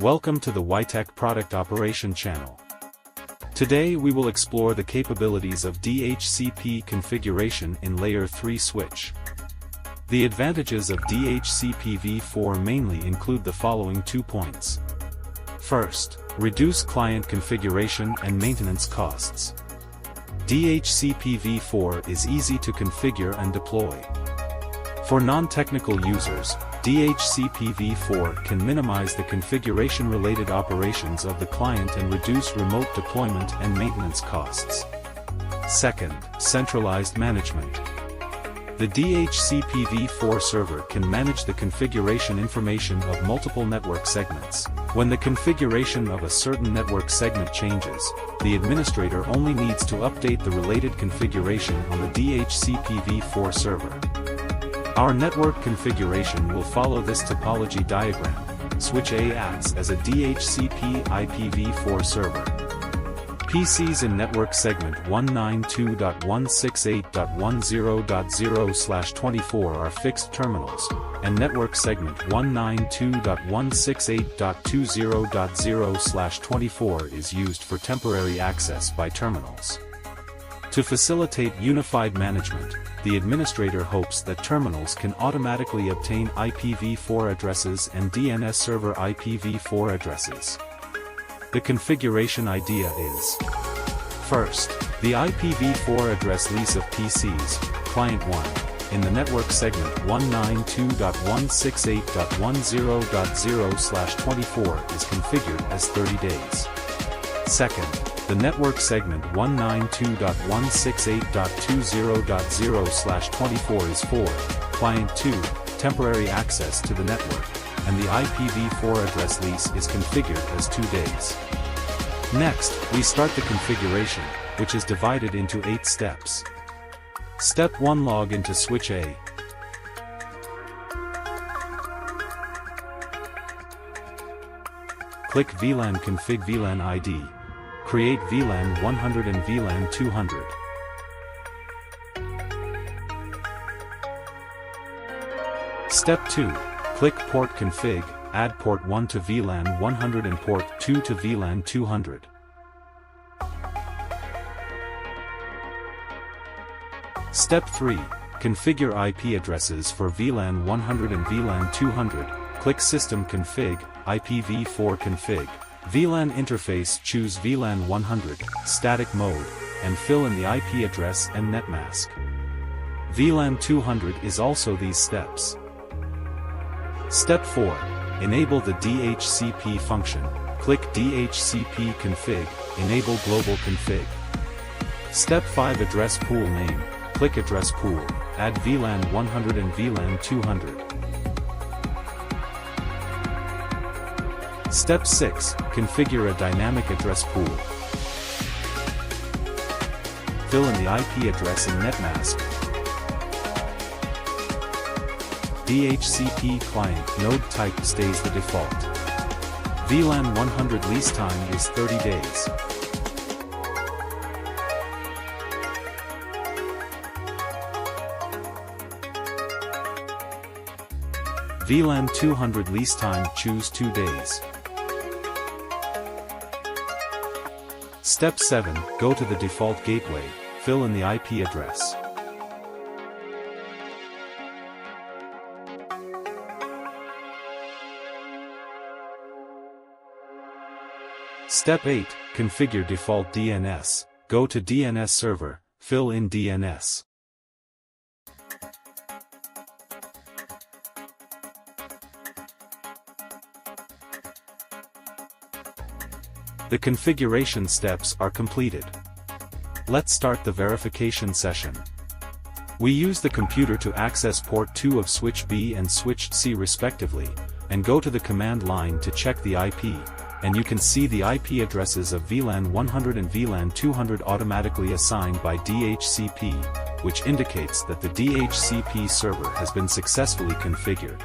Welcome to the Wi-Tek Product Operation channel. Today we will explore the capabilities of DHCP configuration in Layer 3 switch. The advantages of DHCP v4 mainly include the following 2 points. First, reduce client configuration and maintenance costs. DHCP v4 is easy to configure and deploy. For non-technical users, DHCP v4 can minimize the configuration-related operations of the client and reduce remote deployment and maintenance costs. Second, centralized management. The DHCP v4 server can manage the configuration information of multiple network segments. When the configuration of a certain network segment changes, the administrator only needs to update the related configuration on the DHCP v4 server. Our network configuration will follow this topology diagram. Switch A acts as a DHCP IPv4 server. PCs in network segment 192.168.10.0/24 are fixed terminals, and network segment 192.168.20.0/24 is used for temporary access by terminals. To facilitate unified management, the administrator hopes that terminals can automatically obtain IPv4 addresses and DNS server IPv4 addresses. The configuration idea is: first, the IPv4 address lease of PCs, client 1, in the network segment 192.168.10.0/24 is configured as 30 days. Second, the network segment 192.168.20.0/24 is for client 2, temporary access to the network, and the IPv4 address lease is configured as 2 days. Next, we start the configuration, which is divided into 8 steps. Step 1: log into switch A. Click VLAN config VLAN ID. Create VLAN 100 and VLAN 200. Step 2. Click Port Config, add port 1 to VLAN 100 and port 2 to VLAN 200. Step 3. Configure IP addresses for VLAN 100 and VLAN 200. Click System Config, IPv4 Config. VLAN interface, choose VLAN 100, static mode, and fill in the IP address and net mask. VLAN 200 is also these steps. Step 4. Enable the DHCP function. Click DHCP config, enable global config. Step 5. Address pool name. Click address pool, add VLAN 100 and VLAN 200. Step 6. Configure a dynamic address pool. Fill in the IP address and net mask. DHCP client node type stays the default. VLAN 100 lease time is 30 days. VLAN 200 lease time, choose 2 days. Step 7. Go to the default gateway, fill in the IP address. Step 8. Configure default DNS. Go to DNS server, fill in DNS. The configuration steps are completed. Let's start the verification session. We use the computer to access port 2 of switch B and switch C respectively, and go to the command line to check the IP, and you can see the IP addresses of VLAN 100 and VLAN 200 automatically assigned by DHCP, which indicates that the DHCP server has been successfully configured.